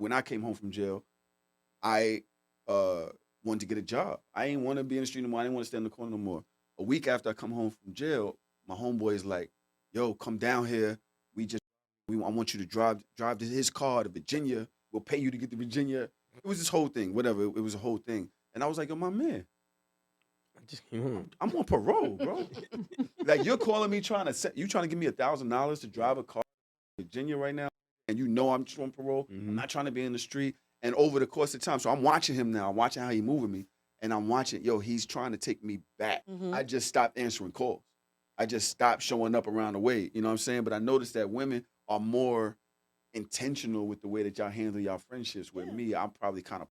when I came home from jail, I wanted to get a job. I ain't want to be in the street no more. I didn't want to stay in the corner no more. A week after I come home from jail, my homeboy is like, "Yo, come down here. I want you to drive his car to Virginia. We'll pay you to get to Virginia." It was this whole thing, whatever. It was a whole thing, and I was like, "Yo, my man, I just came home. I'm on parole, bro. Like you're calling me trying to give me $1,000 to drive a car to Virginia right now, and you know I'm just on parole. I'm not trying to be in the street." And over the course of time, so I'm watching him now. I'm watching how he moving me, and I'm watching, yo, he's trying to take me back. I just stopped answering calls. I just stopped showing up around the way. You know what I'm saying? But I noticed that women are more intentional with the way that y'all handle y'all friendships. With me, I'm probably kind of.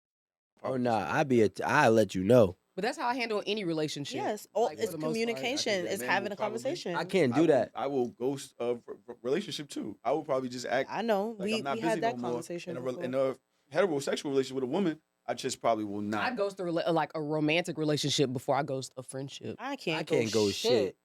Oh nah, I let you know. But that's how I handle any relationship. Yes, Like, it's for the most part. communication. It's Men having will a probably- conversation. I can't do that. I will ghost a relationship too. I will probably just act. I know. Like we I'm not we busy had that no more. conversation. before. In a heterosexual relationship with a woman, I just probably will not. I'd ghost like a romantic relationship before I ghost a friendship. I can't go shit.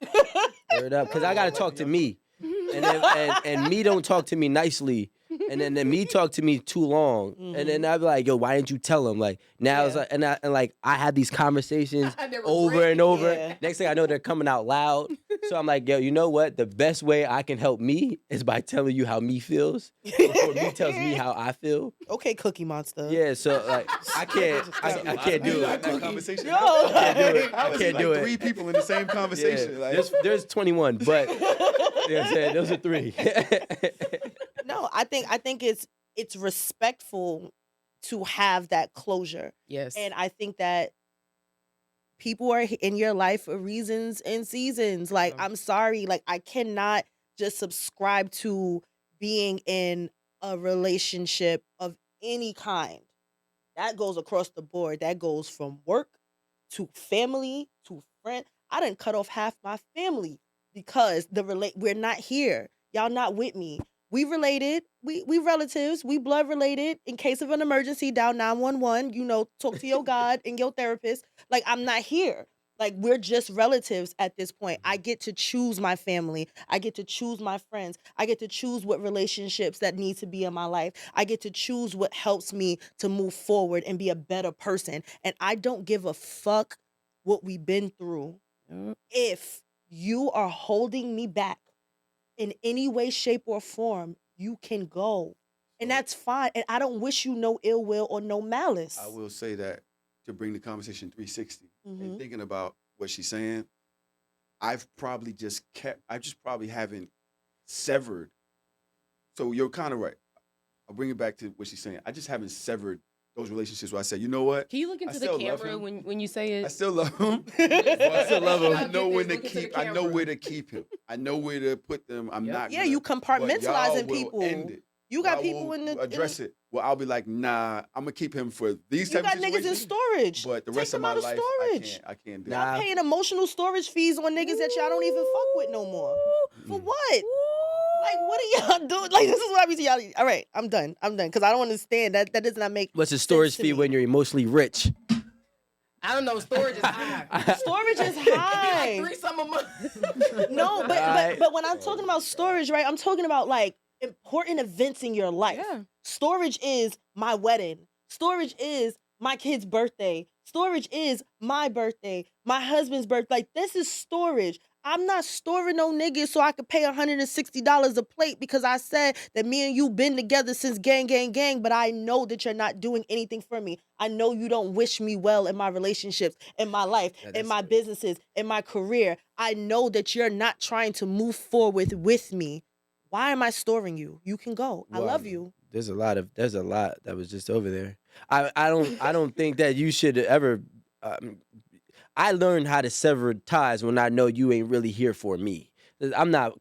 Word up, because I gotta talk to me, and then, and me don't talk to me nicely, and then me talk to me too long, and then I'd be like, "Yo, why didn't you tell him?" Like now, it's like, and like I had these conversations over and over. Yeah. Next thing I know, they're coming out loud. So I'm like, "Yo, you know what? The best way I can help me is by telling you how me feels before me tells me how I feel." Okay, Cookie Monster. Yeah, so like I can't do That it. conversation. Yo. I can't do it. How I is can't it do like it. 3 people in the same conversation? Yeah, Like, there's 21, but you know what I'm saying? Those are 3. No, I think it's respectful to have that closure. Yes. And I think that people are in your life for reasons and seasons. Like, I'm sorry, like I cannot just subscribe to being in a relationship of any kind. That goes across the board. That goes from work to family to friend. I done cut off half my family because we're not here. Y'all not with me. We related. We relatives. We blood related. In case of an emergency, dial 911. You know, talk to your God and your therapist. Like, I'm not here. Like, we're just relatives at this point. I get to choose my family. I get to choose my friends. I get to choose what relationships that need to be in my life. I get to choose what helps me to move forward and be a better person. And I don't give a fuck what we've been through. If you are holding me back in any way, shape, or form, you can go. And that's fine. And I don't wish you no ill will or no malice. I will say that to bring the conversation 360 and thinking about what she's saying, I just probably haven't severed. So you're kind of right. I'll bring it back to what she's saying. I just haven't severed those relationships where I said, you know what? Can you look into the still love camera him. when you say it? I still love him. I still love him. I know when to Look into the keep. I know camera. where to keep him. I know where to put them. I'm Yep. not. Yeah, gonna, you but compartmentalizing y'all will people. End it. You got Y'all people will in the address it. Well, I'll be like, nah, I'm gonna keep him for these You type got of niggas in situations. storage. But the Take rest of them my out of life, storage. I can't do. Nah. I'm paying emotional storage fees on niggas that y'all don't even fuck with no more. For what? Like, what are y'all doing? Like, this is what I be to y'all. All right, I'm done. Because I don't understand. That does not make What's the storage sense to fee me. when you're emotionally rich? I don't know. Storage is high. Storage is It'd be high. like 3 some a month. No, Right. but when I'm talking about storage, right, I'm talking about like important events in your life. Yeah. Storage is my wedding. Storage is my kid's birthday. Storage is my birthday, my husband's birthday. Like, this is storage. I'm not storing no niggas so I could pay $160 a plate because I said that me and you been together since gang, but I know that you're not doing anything for me. I know you don't wish me well in my relationships, in my life, in my businesses, in my career. I know that you're not trying to move forward with me. Why am I storing you? You can go. I love you. There's a lot that was just over there. I don't think that you should ever. I learned how to sever ties when I know you ain't really here for me. I'm not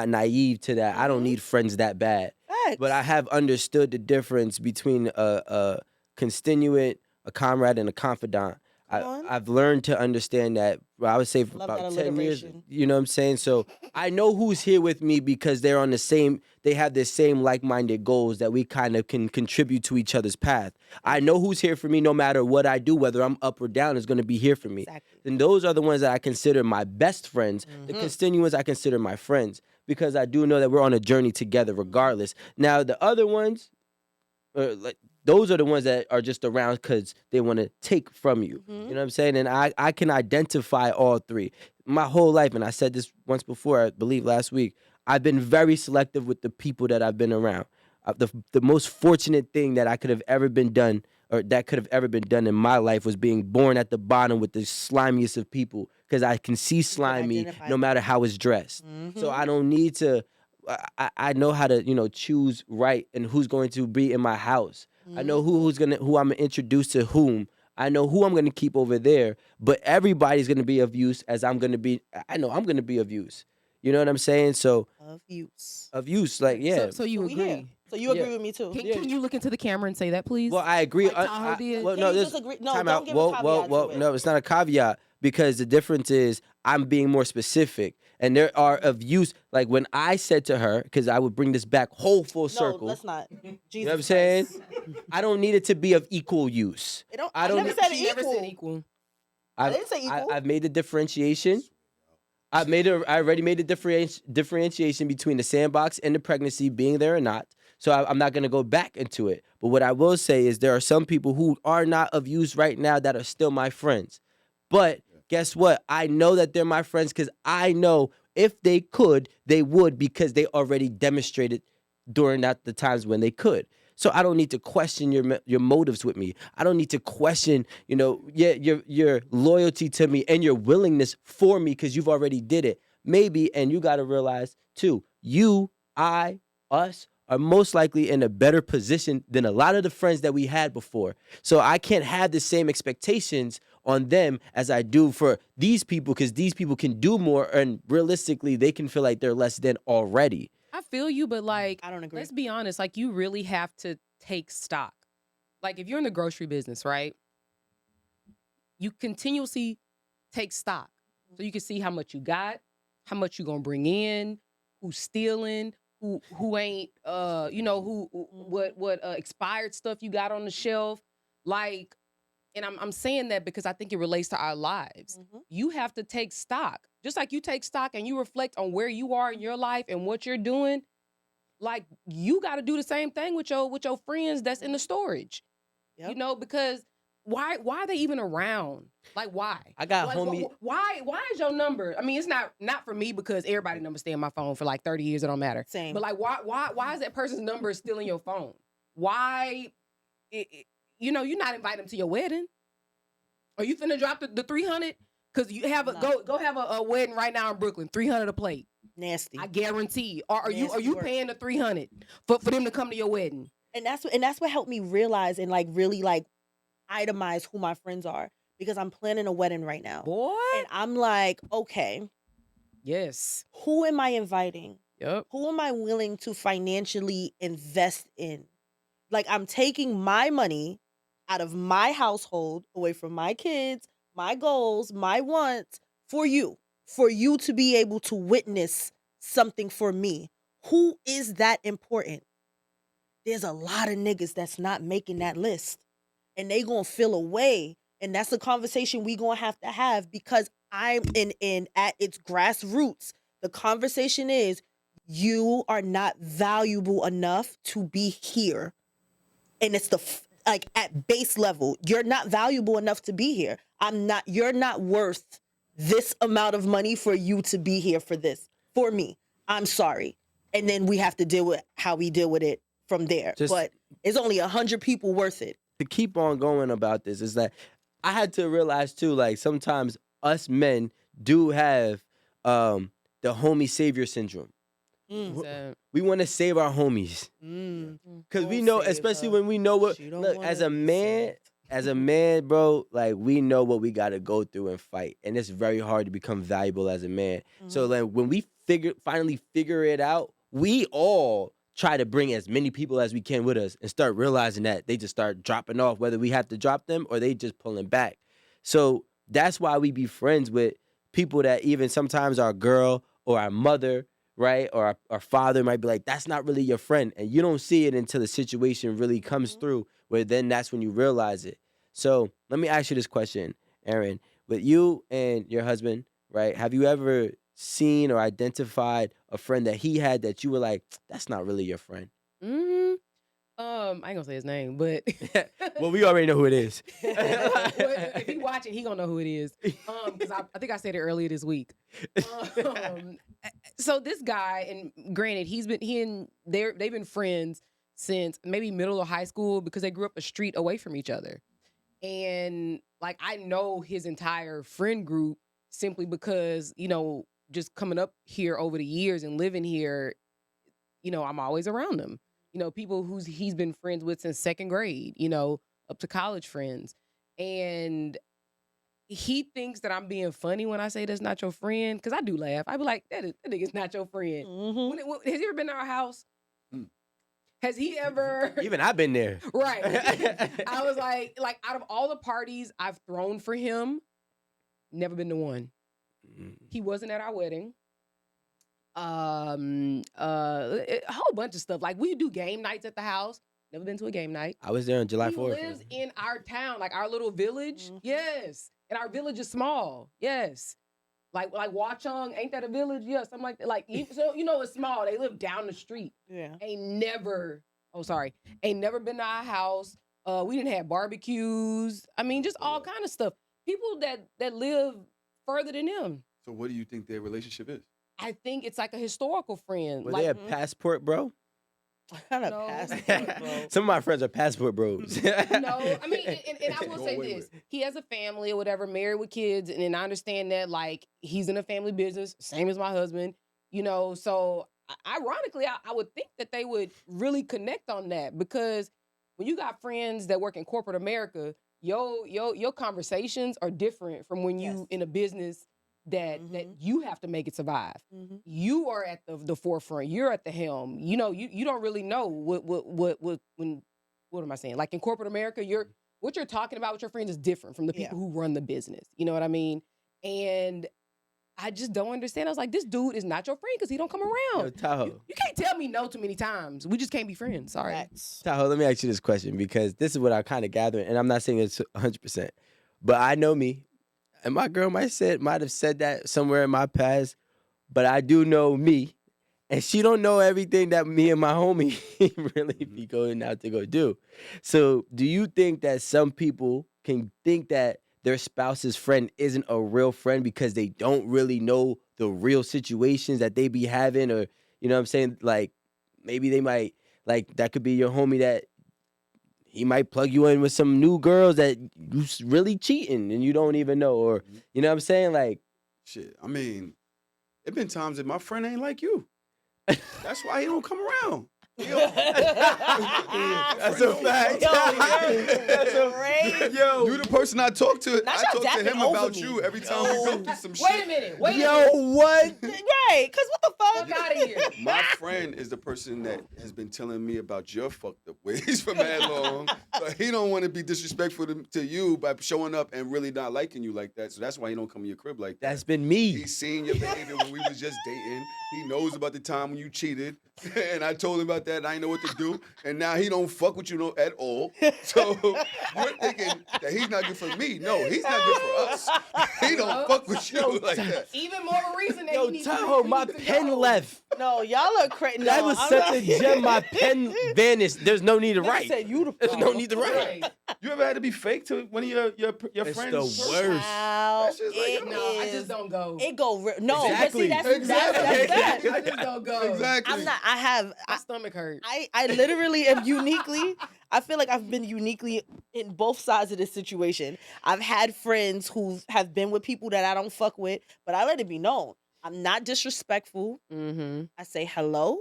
naive to that. I don't need friends that bad. Facts. But I have understood the difference between a constituent, a comrade, and a confidant. I've learned to understand that. Well, I would say for Love about that 10 years. alliteration. You know what I'm saying? So I know who's here with me because they're on the same. They have the same like-minded goals that we kind of can contribute to each other's path. I know who's here for me no matter what I do, whether I'm up or down, is going to be here for me. Exactly. And those are the ones that I consider my best friends. The constituents I consider my friends because I do know that we're on a journey together regardless. Now, the other ones, like those are the ones that are just around because they want to take from you. You know what I'm saying? And I can identify all three. My whole life, and I said this once before, I believe last week, I've been very selective with the people that I've been around. The most fortunate thing that I could have ever been done, or that could have ever been done in my life, was being born at the bottom with the slimiest of people, because I can see slimy identify no matter how it's dressed. So I don't need to. I know how to choose right and who's going to be in my house. I know who I'm gonna introduce to whom. I know who I'm gonna keep over there. But everybody's gonna be of use, as I'm gonna be. I know I'm gonna be of use. You know what I'm saying? So Of use. like, yeah. So you we here. agree? So you agree Yeah. with me too? Can you look into the camera and say that, please? Well, I agree. Like Tahoe did? Well, Can no, you this just agree? No, time don't out. give a caveat to it. No, it's not a caveat, because the difference is I'm being more specific, and there are of use. Like when I said to her, because I would bring this back full No, circle. let's not. Jesus You know what I'm saying? I don't need it to be of equal use. I don't never need- said She never equal. said equal. I didn't say equal. I've made the differentiation. I already made the differentiation between the sandbox and the pregnancy being there or not. So I'm not going to go back into it. But what I will say is there are some people who are not of use right now that are still my friends. But guess what? I know that they're my friends because I know if they could, they would, because they already demonstrated during the times when they could. So I don't need to question your motives with me. I don't need to question, your loyalty to me and your willingness for me, because you've already did it. Maybe, and you got to realize too, us are most likely in a better position than a lot of the friends that we had before. So I can't have the same expectations on them as I do for these people, because these people can do more, and realistically, they can feel like they're less than already. I feel you, but like, I don't agree. let's be honest. Like, you really have to take stock. Like, if you're in the grocery business, right? You continuously take stock, so you can see how much you got, how much you gonna bring in, who's stealing, who ain't, what expired stuff you got on the shelf, like. And I'm saying that because I think it relates to our lives. You have to take stock. Just like you take stock and you reflect on where you are in your life and what you're doing, like, you got to do the same thing with your friends that's in the storage. Yep. Because why are they even around? Like, why? I got like, homie. Why is your number? I mean, it's not for me, because everybody number stay in my phone for like 30 years. It don't matter. Same. But like, why is that person's number still in your phone? Why? You're not inviting them to your wedding. Are you finna drop the 300? Because you have go have a wedding right now in Brooklyn, 300 a plate. Nasty. I guarantee. Are you work. paying the 300 for them to come to your wedding? And that's what helped me realize and like really like itemize who my friends are, because I'm planning a wedding right now. Boy. And I'm like, okay, Yes. who am I inviting? Yep. Who am I willing to financially invest in? Like, I'm taking my money out of my household, away from my kids, my goals, my wants, for you to be able to witness something for me. Who is that important? There's a lot of niggas that's not making that list, and they gonna feel away. And that's a conversation we gonna have to have, because I'm in at its grassroots. The conversation is, you are not valuable enough to be here. And it's like at base level, you're not valuable enough to be here. You're not worth this amount of money for you to be here for this. For me, I'm sorry. And then we have to deal with how we deal with it from there. But it's only 100 people worth it. To keep on going about this is that I had to realize too, like, sometimes us men do have the homie savior syndrome. We want to save our homies, because we know, especially when we know what. Look, as a man, bro, like, we know what we got to go through and fight, and it's very hard to become valuable as a man. So like, when we finally figure it out, we all try to bring as many people as we can with us, and start realizing that they just start dropping off, whether we have to drop them or they just pulling back. So that's why we be friends with people that even sometimes our girl or our mother, right, or our father might be like, that's not really your friend, and you don't see it until the situation really comes through, where then that's when you realize it. So let me ask you this question, Aaron. With you and your husband, right, have you ever seen or identified a friend that he had that you were like, that's not really your friend? I ain't gonna say his name, but Well, we already know who it is. if he watching, he gonna know who it is. Because I think I said it earlier this week. So this guy, and granted, they've been friends since maybe middle of high school because they grew up a street away from each other. And like I know his entire friend group simply because, just coming up here over the years and living here, I'm always around them. People he's been friends with since second grade, up to college friends. And he thinks that I'm being funny when I say that's not your friend, because I do laugh. I be like, that nigga's not your friend. Has he ever been to our house? Has he ever? Even I've been there. Right. I was like out of all the parties I've thrown for him, never been to one. He wasn't at our wedding. A whole bunch of stuff. Like we do game nights at the house. Never been to a game night. I was there on July 4th. He lives in our town, like our little village. Yes. And our village is small. Yes. Like Watchung, ain't that a village? Yeah, something like that. So it's small. They live down the street. Yeah. Ain't never been to our house. We didn't have barbecues. I mean, just all kind of stuff. People that live further than them. So what do you think their relationship is? I think it's like a historical friend. Were they a passport bro? Kind of No. passport, bro. Some of my friends are passport bros. No, I mean, and I will Go say away this. with it. He has a family or whatever, married with kids, and I understand that, like, he's in a family business, same as my husband, so ironically, I would think that they would really connect on that, because when you got friends that work in corporate America, your conversations are different from when you in a business that you have to make it survive. You are at the forefront. You're at the helm. You don't really know what am I saying? Like in corporate America, what you're talking about with your friends is different from the people who run the business. You know what I mean? And I just don't understand. I was like, this dude is not your friend because he don't come around. Yo, Tahoe. You can't tell me no too many times. We just can't be friends. Sorry. Tahoe, let me ask you this question, because this is what I kind of gather, and I'm not saying it's 100%, but I know me. And my girl might have said that somewhere in my past, but I do know me, and she don't know everything that me and my homie really be going out to go do. So do you think that some people can think that their spouse's friend isn't a real friend because they don't really know the real situations that they be having, or, you know what I'm saying? Like, maybe they might, like, that could be your homie that he might plug you in with some new girls that you really cheating and you don't even know, or, you know what I'm saying? Like, shit, I mean, it been times that my friend ain't like you. That's why he don't come around. That's a fact. That's a great. Yo, You the person I talk to. Not I y'all talk to dapping him over about me. you every time we go through some shit. Wait a minute. Wait a yo, minute. what? Right, because what the fuck? Fuck out of here. My friend is the person that has been telling me about your fucked up ways for mad long. But he don't want to be disrespectful to you by showing up and really not liking you like that. So that's why he don't come to your crib like that. That's been me. He's seen your behavior when we was just dating. He knows about the time when you cheated. And I told him about that, and I didn't know what to do. And now he don't fuck with you at all. So you're thinking that he's not good for me. No, he's not good for us. He don't fuck with you like that. Even more reason that Yo, he needs Tahoe, to my go. pen left. No, y'all are crazy. That was such a gem. My pen vanished. There's no need to Nigga write. said you the There's no need to write. Right. You ever had to be fake to one of your It's friends? the worst. Wow, That's just like, it No, I is- just don't go. It go no, Exactly. but see that's that. I just don't go. Exactly. I'm not. I have. My stomach hurt. I literally am uniquely. I feel like I've been uniquely in both sides of this situation. I've had friends who have been with people that I don't fuck with, but I let it be known. I'm not disrespectful. Mm-hmm. I say hello,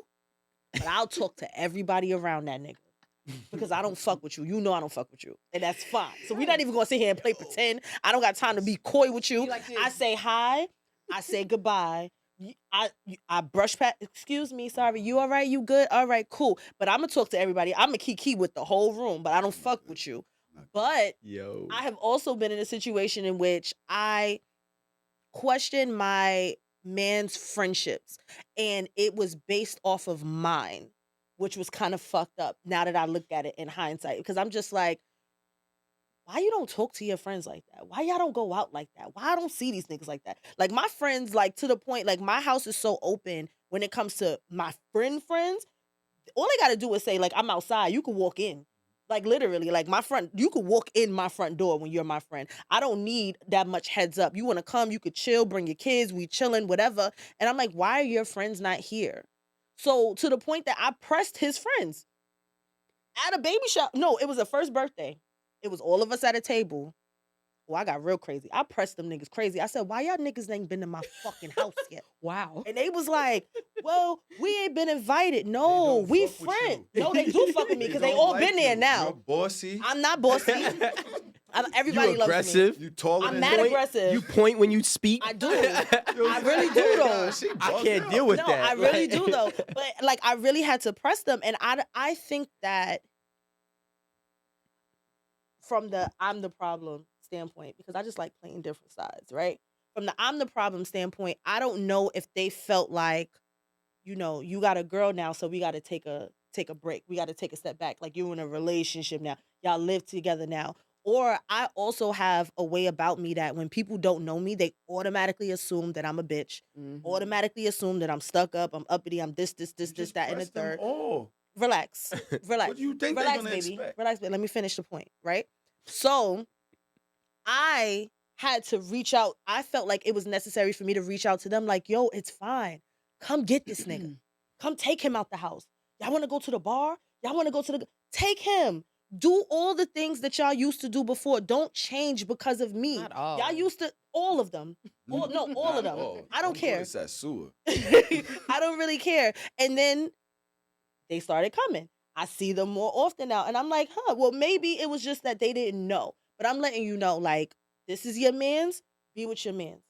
but I'll talk to everybody around that nigga. Because I don't fuck with you. You know I don't fuck with you. And that's fine. So we're not even gonna sit here and play pretend. I don't got time to be coy with you. Be like this. I say hi. I say goodbye. I brush past. Excuse me, sorry. You all right? You good? All right, cool. But I'm gonna talk to everybody. I'm gonna key with the whole room, but I don't fuck with you. But Yo. I have also been in a situation in which I questioned my man's friendships, and it was based off of mine, which was kind of fucked up now that I look at it in hindsight. Because I'm just like, why you don't talk to your friends like that? Why y'all don't go out like that? Why I don't see these niggas like that? Like my friends, like to the point, like my house is so open when it comes to my friends. all they gotta do is say, like, I'm outside. You can walk in. Like, literally, like, you could walk in my front door when you're my friend. I don't need that much heads up. You want to come, you could chill, bring your kids, we chilling, whatever. And I'm like, why are your friends not here? So to the point that I pressed his friends at a baby shower. No, it was a first birthday. It was all of us at a table. Well, I got real crazy. I pressed them niggas crazy. I said, why y'all niggas ain't been to my fucking house yet? Wow. And they was like, well, we ain't been invited. No, we fuck with friends. you. No, they do fuck with me because they don't all like been there you. now. You're bossy. I'm not bossy. Everybody You loves aggressive. me. You taller I'm than mad him. aggressive. You point when you speak. I do. I really do though. I can't deal with No, that. I really Like- do though. But like, I really had to press them, and I think that from the I'm the problem standpoint, because I just like playing different sides, right? From the I'm the problem standpoint, I don't know if they felt like, you know, you got a girl now, so we got to take a break. We got to take a step back. Like, you're in a relationship now. Y'all live together now. Or I also have a way about me that when people don't know me, they automatically assume that I'm a bitch. Automatically assume that I'm stuck up, I'm uppity, I'm this, that, and the third. Relax. Relax. What do you think they're Relax, gonna baby. expect? Relax, baby. Let me finish the point, right? So I had to reach out. I felt like it was necessary for me to reach out to them like, yo, it's fine. Come get this nigga. Come take him out the house. Y'all want to go to the bar? Y'all want to go to the... Take him. Do all the things that y'all used to do before. Don't change because of me. Not all. Y'all used to... All of them. All of Not them. all. I don't care. It's that sewer. I don't really care. And then they started coming. I see them more often now. And I'm like, well, maybe it was just that they didn't know. But I'm letting you know, like, this is your mans. Be with your mans.